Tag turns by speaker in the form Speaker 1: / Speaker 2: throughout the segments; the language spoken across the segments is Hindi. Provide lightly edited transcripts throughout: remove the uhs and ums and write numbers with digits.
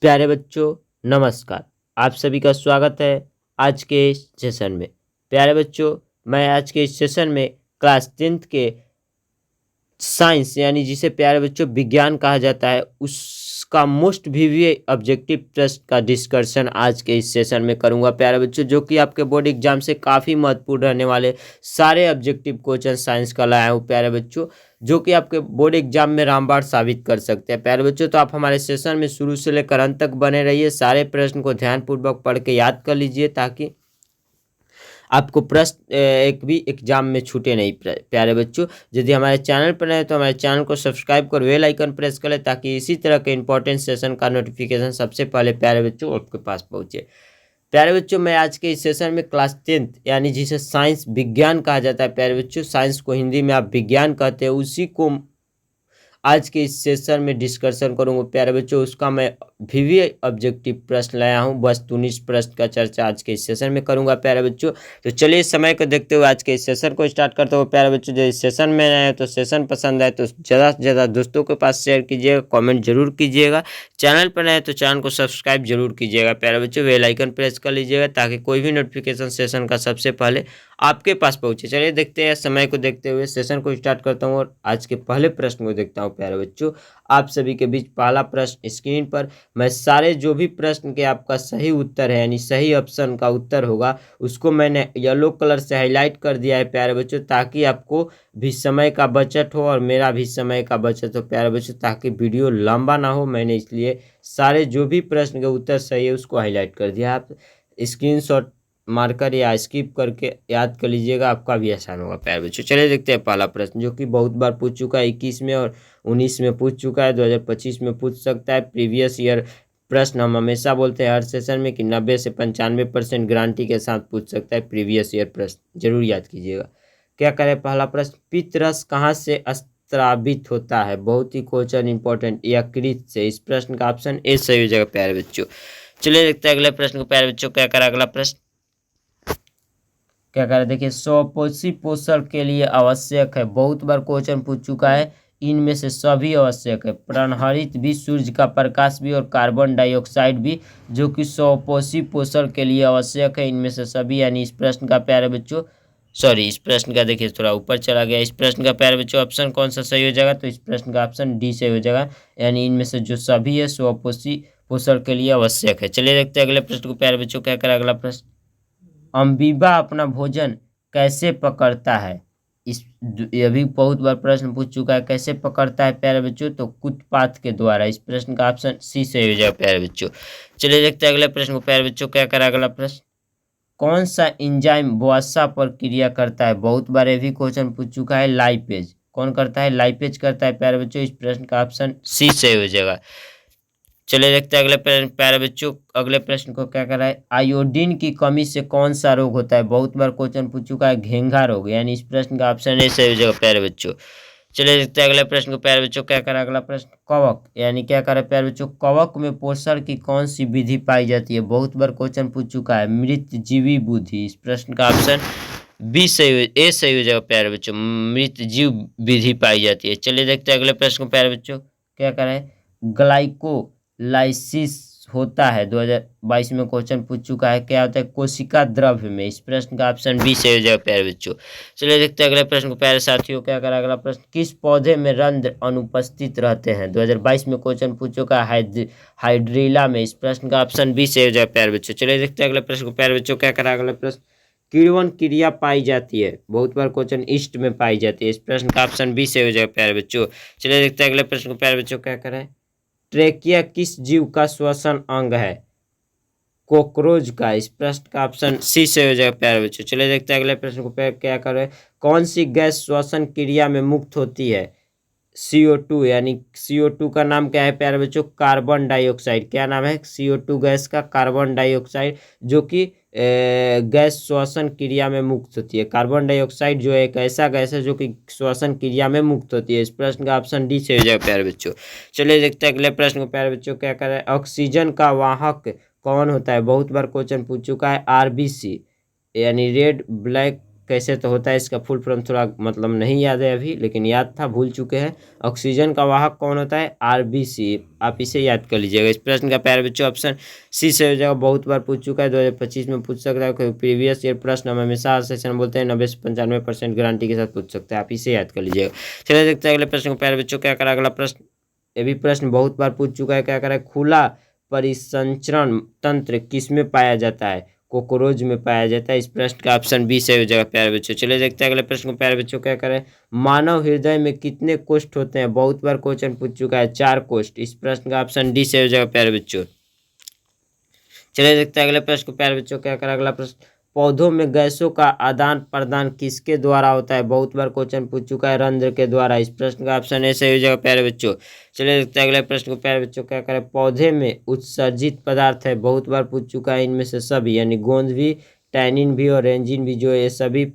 Speaker 1: प्यारे बच्चों, नमस्कार। आप सभी का स्वागत है आज के इस सेशन में। प्यारे बच्चों, मैं आज के इस सेशन में क्लास 10th के साइंस यानी जिसे प्यारे बच्चों विज्ञान कहा जाता है, उसका मोस्ट वीवीए ऑब्जेक्टिव टेस्ट का डिस्कशन आज के इस सेशन में करूंगा प्यारे बच्चों, जो कि आपके बोर्ड एग्जाम से काफ़ी महत्वपूर्ण रहने वाले सारे ऑब्जेक्टिव क्वेश्चन साइंस का लाया हूँ प्यारे बच्चों, जो कि आपके बोर्ड एग्जाम में रामबाण साबित कर सकते हैं प्यारे बच्चों। तो आप हमारे सेशन में शुरू से लेकर अंत तक बने रहिए, सारे प्रश्न को ध्यानपूर्वक पढ़ के याद कर लीजिए ताकि आपको प्रश्न एक भी एग्जाम में छूटे नहीं प्यारे बच्चों। यदि हमारे चैनल पर नए तो हमारे चैनल को सब्सक्राइब कर बेल आइकन प्रेस करें ताकि इसी तरह के इंपॉर्टेंट सेशन का नोटिफिकेशन सबसे पहले प्यारे बच्चों आपके पास पहुंचे। प्यारे बच्चों, मैं आज के इस सेशन में क्लास 10th यानी जिसे साइंस विज्ञान कहा जाता है प्यारे बच्चों, साइंस को हिंदी में आप विज्ञान कहते हैं, उसी को आज के इस सेशन में डिस्कशन करूंगा प्यारे बच्चों। उसका मैं वीवीए ऑब्जेक्टिव प्रश्न लाया हूं, बस 19 प्रश्न का चर्चा आज के इस सेशन में करूंगा प्यारे बच्चों। तो चलिए समय को देखते हुए आज के इस सेशन को स्टार्ट करते हुए प्यारे बच्चों, जो इस सेशन में आए तो सेशन पसंद आए तो ज़्यादा से ज़्यादा दोस्तों के पास शेयर कीजिएगा, कॉमेंट जरूर कीजिएगा। चैनल पर नए तो चैनल को सब्सक्राइब जरूर कीजिएगा प्यारे बच्चों, बेल आइकन प्रेस कर लीजिएगा ताकि कोई भी नोटिफिकेशन सेशन का सबसे पहले आपके पास पहुंचे। चलिए देखते हैं, समय को देखते हुए सेशन को स्टार्ट करता हूं और आज के पहले प्रश्न को देखता हूं प्यारे बच्चों। आप सभी के बीच पहला प्रश्न स्क्रीन पर, मैं सारे जो भी प्रश्न के आपका सही उत्तर है यानी सही ऑप्शन का उत्तर होगा उसको मैंने येलो कलर से हाईलाइट कर दिया है प्यारे बच्चों, ताकि आपको भी समय का बचत हो और मेरा भी समय का बचत हो प्यारे बच्चों, ताकि वीडियो लंबा ना हो। मैंने इसलिए सारे जो भी प्रश्न के उत्तर सही है उसको हाईलाइट कर दिया। आप स्क्रीनशॉट मारकर या स्किप करके याद कर लीजिएगा, आपका भी आसान होगा प्यारे बच्चों। चलिए देखते हैं पहला प्रश्न, जो कि बहुत बार पूछ चुका है, 21 में और 19 में पूछ चुका है, 2025 में पूछ सकता है। प्रीवियस ईयर प्रश्न हम हमेशा बोलते हैं हर सेशन में कि 90 से 95% गारंटी के साथ पूछ सकता है प्रीवियस ईयर प्रश्न, जरूर याद कीजिएगा। क्या करें पहला प्रश्न, पित्त रस कहाँ से स्रावित होता है? बहुत ही क्वेश्चन इंपॉर्टेंट, यकृत से। इस प्रश्न का ऑप्शन ए सही हो जाएगा प्यारे बच्चों। चलिए देखते हैं अगले प्रश्न को प्यारे बच्चों। क्या करें अगला प्रश्न, क्या करें देखिए, स्वपोषी पोषण के लिए आवश्यक है। बहुत बार क्वेश्चन पूछ चुका है, इनमें से सभी आवश्यक है। प्राणहरित भी, सूर्य का प्रकाश भी और कार्बन डाइऑक्साइड भी, जो कि स्वपोषी पोषण के लिए आवश्यक है। इनमें से सभी यानी इस प्रश्न का प्यारे बच्चों, सॉरी इस प्रश्न का देखिए थोड़ा ऊपर चला गया। इस प्रश्न का प्यारे बच्चों ऑप्शन कौन सा सही हो जाएगा? तो इस प्रश्न का ऑप्शन डी सही हो जाएगा, यानी इनमें से जो सभी है स्वपोषी पोषण के लिए आवश्यक है। चलिए देखते हैं अगले प्रश्न को प्यारे बच्चों। क्या करें अगला प्रश्न, अम्बीबा अपना भोजन कैसे पकड़ता है? इस ये भी बहुत बार प्रश्न पूछ चुका है, कैसे पकड़ता है प्यारे बच्चों? तो कुत्पात के द्वारा। इस प्रश्न का ऑप्शन सी से हो जाएगा प्यारे बच्चों। चलिए देखते हैं अगले प्रश्न को प्यारे बच्चों। क्या करें अगला प्रश्न, कौन सा एंजाइम वसा पर क्रिया करता है? बहुत बार ये भी क्वेश्चन पूछ चुका है, लाइपेज। कौन करता है? लाइपेज करता है प्यारे बच्चों। इस प्रश्न का ऑप्शन सी से हो जाएगा। चलिए देखते हैं अगले प्यारे बच्चों, अगले प्रश्न को। क्या कर रहा है, आयोडीन की कमी से कौन सा रोग होता है? बहुत बार क्वेश्चन पूछ चुका है, घेंघा रोग, यानी इस प्रश्न का ऑप्शन ए सही हो जाएगा प्यारे बच्चों। चलिए देखते हैं अगले प्रश्न को प्यारे बच्चों। क्या करें अगला प्रश्न, कवक, यानी क्या करें प्यारे बच्चों, कवक में पोषण की कौन सी विधि पाई जाती है? बहुत बार क्वेश्चन पूछ चुका है, मृत जीवी बुद्धि। इस प्रश्न का ऑप्शन बी सही, ए सही हो जाएगा प्यारे बच्चों, मृत जीव विधि पाई जाती है। चलिए देखते हैं अगले प्रश्न को प्यारे बच्चों। क्या करें, ग्लाइकोलाइसिस होता है, 2022 में क्वेश्चन पूछ चुका है, क्या होता है? कोशिका द्रव्य में। इस प्रश्न का ऑप्शन बी सही हो जाएगा प्यारे बच्चों। चलिए देखते हैं अगले प्रश्न को प्यारे साथियों। क्या करें अगला प्रश्न, किस पौधे में रंध्र अनुपस्थित रहते हैं? 2022 में क्वेश्चन पूछ चुका है, हाइड्रीला में। इस प्रश्न का ऑप्शन बी सही हो जाएगा प्यारे बच्चों। चलिए देखते हैं अगले प्रश्न को प्यारे बच्चों। क्या करें अगला प्रश्न, किण्वन क्रिया पाई जाती है? बहुत बार क्वेश्चन ईस्ट में पाई जाती है। इस प्रश्न का ऑप्शन बी सही हो जाएगा प्यारे बच्चों। चलिए देखते हैं अगले प्रश्न को प्यारे बच्चों। क्या करें, ट्रेकिया किस जीव का श्वसन अंग है? कॉकरोच का। इस प्रश्न का ऑप्शन सी से हो जाएगा प्यारे बच्चों। चलिए देखते हैं अगले प्रश्न को। क्या करें, कौन सी गैस श्वसन क्रिया में मुक्त होती है? CO2, यानी CO2 का नाम क्या है प्यारे बच्चों? Carbon dioxide. क्या नाम है CO2 गैस का? कार्बन डाइऑक्साइड, जो कि गैस श्वसन क्रिया में मुक्त होती है। कार्बन डाइऑक्साइड जो है एक ऐसा गैस है जो कि श्वसन क्रिया में मुक्त होती है। इस प्रश्न का ऑप्शन डी से हो जाएगा प्यारे बच्चों। चलिए देखते हैं अगले प्रश्न को प्यारे बच्चों। क्या करें, ऑक्सीजन का वाहक कौन होता है? बहुत बार क्वेश्चन पूछ चुका है, RBC, यानी रेड ब्लैक कैसे तो होता है, इसका फुल फॉर्म थोड़ा मतलब नहीं याद है अभी, लेकिन याद था, भूल चुके हैं। ऑक्सीजन का वाहक कौन होता है? आरबीसी। आप इसे याद कर लीजिएगा। इस प्रश्न का प्यारे बच्चों ऑप्शन सी से हो जाएगा। बहुत बार पूछ चुका है, 2025 में पूछ सकता है, कोई प्रीवियस ईयर प्रश्न हम हमेशा सेशन बोलते हैं 90 से 95% गारंटी के साथ पूछ सकते हैं। आप इसे याद कर लीजिएगा। चलिए देखते हैं अगले प्रश्न को। प्यारे बच्चों क्या करा अगला प्रश्न, ये भी प्रश्न बहुत बार पूछ चुका है। क्या करा है? खुला परिसंचरण तंत्र किसमें पाया जाता है? कॉकरोच में पाया जाता है। इस प्रश्न का ऑप्शन बी सही हो जाएगा प्यारे बच्चों। चलिए देखते हैं अगले प्रश्न को। प्यारे बच्चों क्या करें, मानव हृदय में कितने कोष्ठ होते हैं? बहुत बार क्वेश्चन पूछ चुका है, 4 कोष्ठ। इस प्रश्न का ऑप्शन डी सही हो जाएगा प्यारे बच्चों। चलिए देखते हैं अगले प्रश्न को। प्यारे बच्चों क्या करें अगला प्रश्न, पौधों में गैसों का आदान प्रदान किसके द्वारा होता है? बहुत बार क्वेश्चन पूछ चुका है, रंध्र के द्वारा। इस प्रश्न का ऑप्शन ए सही हो जाएगा प्यारे बच्चों। चलिए देखते हैं अगले प्रश्न को। प्यारे बच्चों क्या करें, पौधे में उत्सर्जित पदार्थ है? बहुत बार पूछ चुका है, इनमें से सभी यानी गोंद भी, टैनिन भी और रेंजिन भी, जो ये सभी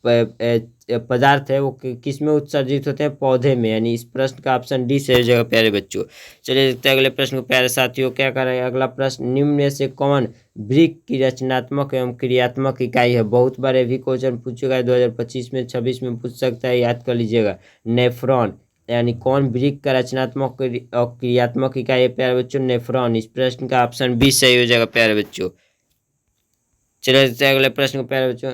Speaker 1: पदार्थ है वो किस में उत्सर्जित होते हैं? पौधे में, यानी इस प्रश्न का ऑप्शन डी से हो जाएगा प्यारे बच्चों। चलिए देखते हैं अगले प्रश्न को। प्यारे साथियों क्या कर रहे हैं अगला प्रश्न, निम्न में से कौन वृक्क की रचनात्मक एवं क्रियात्मक इकाई है? बहुत बार ये भी क्वेश्चन पूछ चुका है, 2025 में 26 में पूछ सकता है, याद कर लीजिएगा। नेफ्रॉन, यानी कौन वृक्क का रचनात्मक और क्रियात्मक इकाई है प्यारे बच्चों? नेफ्रॉन। इस प्रश्न का ऑप्शन बी सही हो जाएगा प्यारे बच्चों। चलिए देखते हैं अगले प्रश्न को। प्यारे बच्चों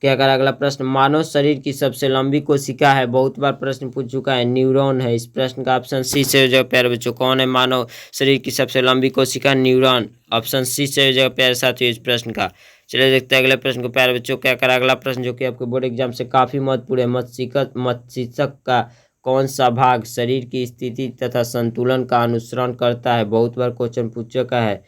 Speaker 1: क्या करा अगला प्रश्न, मानव शरीर की सबसे लंबी कोशिका है? बहुत बार प्रश्न पूछ चुका है, न्यूरॉन है। इस प्रश्न का ऑप्शन सी से हो जाएगा प्यारे बच्चों। कौन है मानव शरीर की सबसे लंबी कोशिका? न्यूरॉन। ऑप्शन सी से हो जाएगा प्यारे साथियों इस प्रश्न का। चलिए देखते हैं अगले प्रश्न को। प्यारे बच्चों क्या करा अगला प्रश्न, जो कि आपके बोर्ड एग्जाम से काफी महत्वपूर्ण है, मस्तिष्क का कौन सा भाग शरीर की स्थिति तथा संतुलन का अनुसरण करता है? बहुत बार क्वेश्चन पूछ चुका है,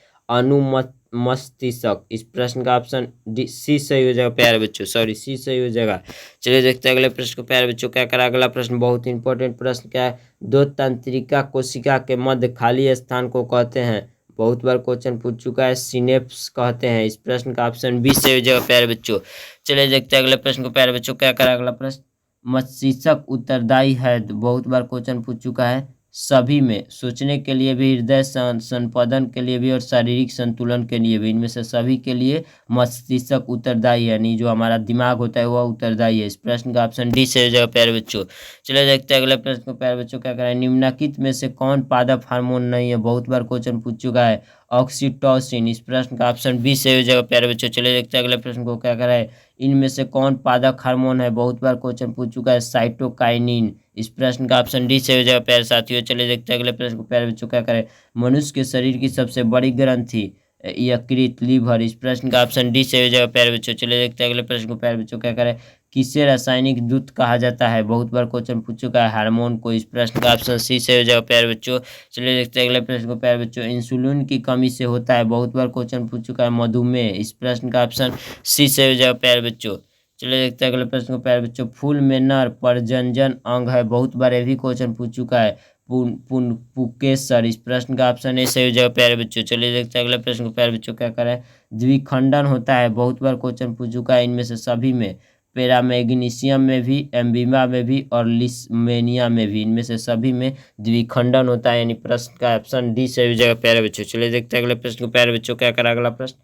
Speaker 1: मस्तिष्क। इस प्रश्न का ऑप्शन डी सी सही हो जाएगा प्यारे बच्चों, सॉरी सी सही हो जाएगा। चलिए देखते हैं अगले प्रश्न को। प्यारे बच्चों क्या करा अगला प्रश्न, बहुत इंपॉर्टेंट प्रश्न क्या है, दो तंत्रिका कोशिका के मध्य खाली स्थान को कहते हैं? बहुत बार क्वेश्चन पूछ चुका है, सिनेप्स कहते हैं। इस प्रश्न का ऑप्शन बी सही हो जाएगा प्यारे बच्चों। चलिए देखते हैं अगले प्रश्न को। प्यारे बच्चों क्या करा अगला प्रश्न, मस्तिष्क उत्तरदायी है? बहुत बार क्वेश्चन पूछ चुका है, सभी में, सोचने के लिए भी, हृदय संपादन के लिए भी और शारीरिक संतुलन के लिए भी। इनमें से सभी के लिए मस्तिष्क उत्तरदायी है, यानी जो हमारा दिमाग होता है वह उत्तरदायी है। इस प्रश्न का ऑप्शन डी से हो जाएगा प्यारे बच्चों। चलिए देखते हैं अगले प्रश्न को। प्यारे बच्चों क्या करें, निम्नलिखित में से कौन पादप हार्मोन नहीं है? बहुत बार क्वेश्चन पूछ चुका है, ऑक्सीटोसिन। इस प्रश्न का ऑप्शन बी से हो जाएगा प्यारे बच्चों। चलिए देखते हैं अगले प्रश्न को। क्या करें, इनमें से कौन पादप हार्मोन है? बहुत बार क्वेश्चन पूछ चुका है, साइटोकाइनिन। इस प्रश्न का ऑप्शन डी से हो जाएगा प्यारे साथियों। चलिए देखते हैं अगले प्रश्न को। प्यारे बच्चों क्या करें, मनुष्य के शरीर की सबसे बड़ी ग्रंथि यकृत, लीवर। इस प्रश्न का ऑप्शन डी से हो जाएगा प्यारे बच्चों। चलिए देखते हैं अगले प्रश्न को। प्यारे बच्चों क्या करें, किसे रासायनिक दूत कहा जाता है? बहुत बार क्वेश्चन पूछ चुका है, हार्मोन को। इस प्रश्न का ऑप्शन सी से हो जाएगा प्यारे बच्चों। चलिए देखते हैं अगले प्रश्न को। प्यारे बच्चों इंसुलिन की कमी से होता है? बहुत बार क्वेश्चन पूछ चुका है, मधुमेह। इस प्रश्न का ऑप्शन सी से हो जाएगा प्यारे बच्चों। चलिए देखते हैं अगले प्रश्न को। प्यारे बच्चों फूल में नर प्रजनन अंग है? बहुत बार ये भी क्वेश्चन पूछ चुका है, पुकेसर। इस प्रश्न का ऑप्शन ए सही हो जाएगा प्यारे बच्चों। चलिए देखते हैं अगले प्रश्न को। प्यारे बच्चों क्या करें, द्विखंडन होता है? बहुत बार क्वेश्चन पूछ चुका है, इनमें से सभी में, पैरामैग्नीशियम में भी, एम्बिमा में भी और लिस्मेनिया में भी। इनमें से सभी में द्विखंडन होता है, यानी प्रश्न का ऑप्शन डी सही हो जाएगा प्यारे बच्चों। चलिए देखते हैं अगले प्रश्न को। प्यारे बच्चों क्या करा अगला प्रश्न,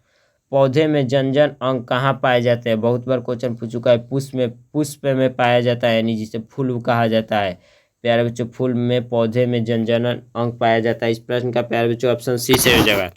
Speaker 1: पौधे में जनन अंग कहाँ पाए जाते हैं? बहुत बार क्वेश्चन पूछ चुका है, पुष्प में पाया जाता है, यानी जिसे फूल कहा जाता है। प्यारे बच्चों फूल में, पौधे में जनन अंग पाया जाता है। इस प्रश्न का प्यारे बच्चों ऑप्शन सी से हो जाएगा।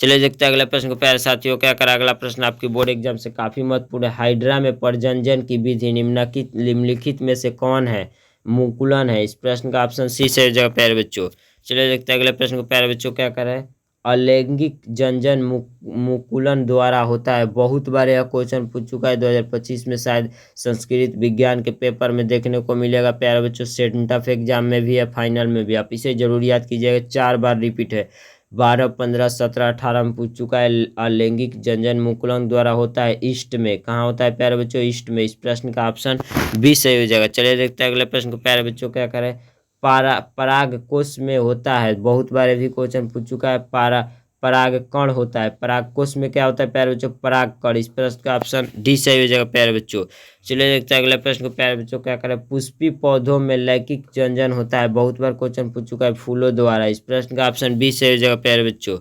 Speaker 1: चलिए देखते हैं अगले प्रश्न को। प्यारे साथियों क्या करा अगला प्रश्न, आपकी बोर्ड एग्जाम से काफी महत्वपूर्ण है, हाइड्रा में प्रजनन की विधि निम्नलिखित में से कौन है? मुकुलन है। इस प्रश्न का ऑप्शन सी से हो जाएगा प्यारे बच्चों। चलिए देखते हैं अगले प्रश्न को। प्यारे बच्चों क्या करें, अलैंगिक जनन मुकुलन द्वारा होता है? बहुत बार यह क्वेश्चन पूछ चुका है, 2025 में शायद संस्कृत विज्ञान के पेपर में देखने को मिलेगा प्यारे बच्चों, सेंटअप एग्जाम में भी है, फाइनल में भी। आप इसे जरूर याद कीजिएगा, 4 बार रिपीट है, 12, 15, 17, 18 में पूछ चुका है। अलैंगिक जनन मुकुलन द्वारा होता है ईस्ट में। कहाँ होता है प्यारे बच्चों? ईस्ट में। इस प्रश्न का ऑप्शन बी सही हो जाएगा। चलिए देखते हैं अगले प्रश्न को। प्यारे बच्चों क्या करें, पराग कोश में होता है? बहुत बार भी क्वेश्चन पूछ चुका है, पराग कण होता है। पराग कोश में क्या होता है प्यारे बच्चों? पराग कण। इस प्रश्न का ऑप्शन डी सही हो जाएगा प्यारे बच्चों। चलिए देखते हैं अगले प्रश्न को। प्यारे बच्चों क्या करें, पुष्पी पौधों में लैंगिक जनन होता है? बहुत बार क्वेश्चन पूछ चुका है, फूलों द्वारा। इस प्रश्न का ऑप्शन बी सही हो जाएगा प्यारे बच्चों।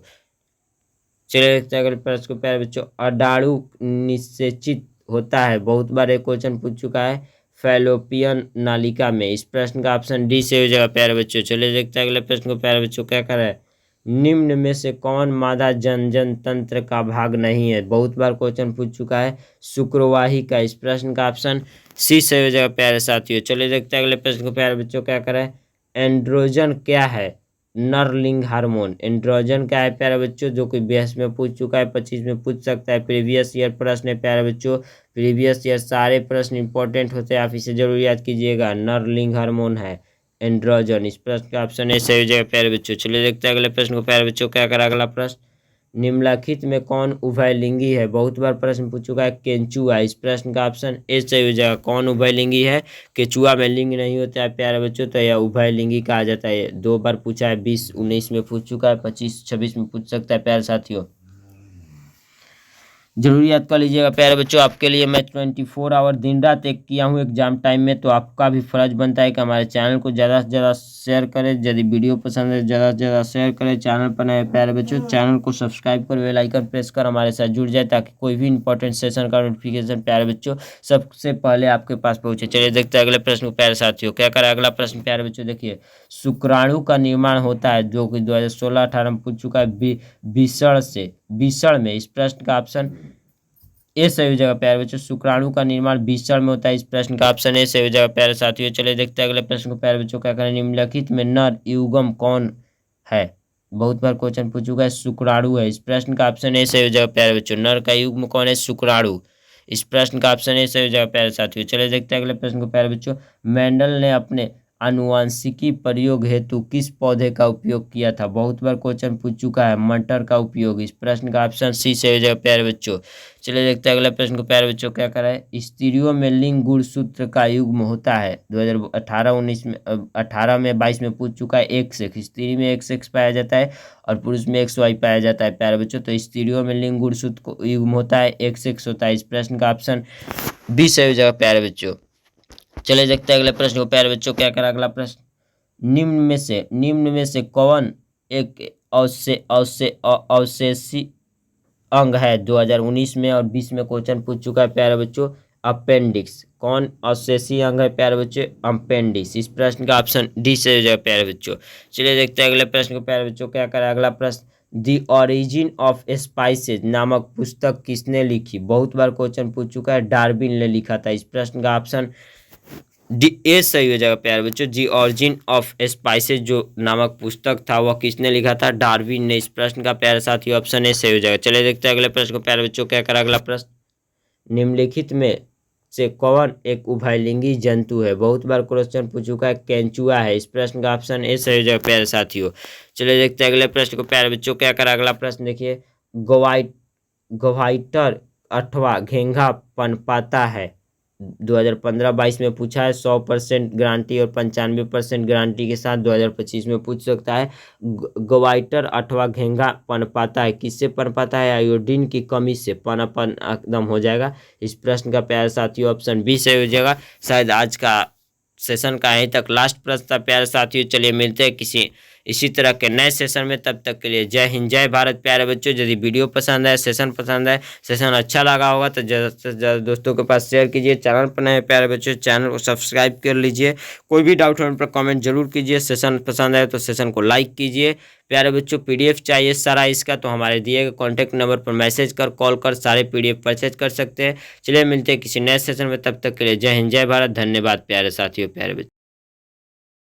Speaker 1: चलिए देखते हैं अगले प्रश्न को प्यारे बच्चों। अडाड़ू निषेचित होता है, बहुत बार एक क्वेश्चन पूछ चुका है, फैलोपियन नालिका में। इस प्रश्न का ऑप्शन डी से हो जाएगा प्यारे बच्चों। चलिए देखते हैं अगले प्रश्न को प्यारे बच्चों। क्या कर रहा है, निम्न में से कौन मादा जनन तंत्र का भाग नहीं है, बहुत बार क्वेश्चन पूछ चुका है, शुक्रवाही का। इस प्रश्न का ऑप्शन सी से हो जाएगा प्यारे साथियों। चलिए देखते हैं अगले प्रश्न को प्यारे बच्चों। क्या कर रहा है, एंड्रोजन क्या है, नरलिंग हार्मोन। एंड्रोजन क्या है प्यारे बच्चों, जो कि 20 में पूछ चुका है, 25 में पूछ सकता है, प्रीवियस ईयर प्रश्न है प्यारे बच्चों। प्रीवियस ईयर सारे प्रश्न इंपॉर्टेंट होते हैं, आप इसे जरूर याद कीजिएगा। नरलिंग हार्मोन है एंड्रोजन। इस प्रश्न का ऑप्शन ए सही हो जाएगा प्यारे बच्चों। चलिए देखते हैं अगले प्रश्न को प्यारे बच्चों। क्या करा अगला प्रश्न, निम्नलिखित में कौन उभयलिंगी है, बहुत बार प्रश्न पूछ चुका है, केंचुआ। इस प्रश्न का ऑप्शन ए सही हो जाएगा। कौन उभयलिंगी है, केंचुआ में लिंग नहीं होता है प्यारे बच्चों, तो यह उभयलिंगी कहा जाता है। 2 बार पूछा है, 20 19 में पूछ चुका है, 25 26 में पूछ सकता है प्यारे साथियों, जरूर याद कर लीजिएगा प्यारे बच्चों। आपके लिए मैं 24 आवर दिन रात एक किया हूँ एग्जाम टाइम में, तो आपका भी फर्ज बनता है कि हमारे चैनल को ज़्यादा से ज़्यादा शेयर करें। यदि वीडियो पसंद है ज़्यादा से ज़्यादा शेयर करें। चैनल पर नए प्यारे बच्चों, चैनल को सब्सक्राइब कर बेल आइकन प्रेस कर हमारे साथ जुड़ जाए, ताकि कोई भी इंपॉर्टेंट सेशन का नोटिफिकेशन प्यारे बच्चों सबसे पहले आपके पास पहुँचे। चलिए देखते हैं अगले प्रश्न को प्यारे साथियों। क्या करें अगला प्रश्न प्यारे बच्चों, देखिए, शुक्राणु का निर्माण होता है, जो कि 2016-18 में पूछ चुका है, बीसड़ से। बीसड़ में। इस प्रश्न का ऑप्शन ए सही हो जाएगा प्यारे बच्चों। शुक्राणु का निर्माण बीसड़ में होता है। इस प्रश्न का ऑप्शन ए सही हो जाएगा प्यारे साथियों। चलिए देखते हैं अगले प्रश्न को प्यारे बच्चों। क्या करें, निम्नलिखित में नर युग्म कौन है, बहुत बार क्वेश्चन पूछ चुका है, शुक्राणु है। इस प्रश्न का ऑप्शन ए सही हो जाएगा प्यारे बच्चों। नर का युग्म कौन है, शुक्राणु। इस प्रश्न का ऑप्शन ए सही हो जाएगा प्यारे साथियों। चलिए देखते हैं अगले प्रश्न को प्यारे बच्चों। मेंडल ने अपने आनुवांशिकी प्रयोग हेतु किस पौधे का उपयोग किया था, बहुत बार क्वेश्चन पूछ चुका है, मटर का उपयोग। इस प्रश्न का ऑप्शन सी से हो जाएगा प्यारे बच्चों। चलिए देखते हैं अगले प्रश्न को प्यारे बच्चों। क्या करा है, स्त्रियों में लिंग गुणसूत्र का युग्म होता है, 2018-19 में 18 में 22 में पूछ चुका है, XX। स्त्री में XX पाया जाता है और पुरुष में XY पाया जाता है प्यारे बच्चों। तो स्त्रियों में लिंग गुणसूत्र को युग्म होता है, XX होता है। इस प्रश्न का ऑप्शन बी सही हो जाएगा प्यारे बच्चों। चलिए देखते हैं अगले प्रश्न को प्यारे बच्चों। क्या करा अगला प्रश्न, निम्न में से कौन एक अवशेषी अंग है, 2019 में और 20 में क्वेश्चन पूछ चुका है प्यारे बच्चों, अपेंडिक्स। कौन अवशेषी अंग है प्यारे बच्चों, अपेंडिक्स। इस प्रश्न का ऑप्शन डी से हो जाएगा प्यारे बच्चों। चलिए देखते हैं अगले प्रश्न को प्यारे बच्चों। क्या करा अगला प्रश्न, द ओरिजिन ऑफ स्पाइसेज नामक पुस्तक किसने लिखी, बहुत बार क्वेश्चन पूछ चुका है, डार्विन ने लिखा था। इस प्रश्न का ऑप्शन डी ए सही हो जाएगा प्यारे बच्चों। दी ऑरिजिन ऑफ स्पाइसेज जो नामक पुस्तक था वह किसने लिखा था, डार्विन ने। इस प्रश्न का प्यारे साथी ऑप्शन ए सही हो जाएगा। चलिए देखते हैं अगले प्रश्न को प्यारे बच्चों। क्या करा अगला प्रश्न, निम्नलिखित में से कौन एक उभयलिंगी जंतु है, बहुत बार क्वेश्चन पूछ चुका है, केंचुआ है। इस प्रश्न का ऑप्शन ए सही हो जाएगा प्यारे साथियों। चलिए देखते हैं अगले प्रश्न को प्यारे बच्चों। क्या करा अगला प्रश्न, देखिए, गवाइटर अथवा घेंघा पनपाता है, 2015-22 में पूछा है, 100% गारंटी और 95% गारंटी के साथ 2025 में पूछ सकता है। गवाइटर अथवा घेंघा पनपाता है, किससे पनपाता है, आयोडीन की कमी से पनपन एकदम हो जाएगा। इस प्रश्न का प्यारे साथियों ऑप्शन बी से हो जाएगा। शायद आज का सेशन का यहीं तक लास्ट प्रश्न था प्यारे साथियों। चलिए मिलते हैं किसी इसी तरह के नए सेशन में, तब तक के लिए जय हिंद जय भारत प्यारे बच्चों। यदि वीडियो पसंद है, सेशन पसंद है, सेशन अच्छा लगा होगा तो ज़्यादा से ज़्यादा दोस्तों के पास शेयर कीजिए। चैनल पर नए प्यारे बच्चों, चैनल को सब्सक्राइब कर लीजिए। कोई भी डाउट होने पर कमेंट जरूर कीजिए। सेशन पसंद है तो सेशन को लाइक कीजिए प्यारे बच्चों। PDF चाहिए सारा इसका, तो हमारे दिए गए कॉन्टैक्ट नंबर पर मैसेज कर कॉल कर सारे PDF परचेज कर सकते हैं। चलिए मिलते हैं किसी नए सेशन में, तब तक के लिए जय हिंद जय भारत। धन्यवाद प्यारे साथियों प्यारे बच्चों।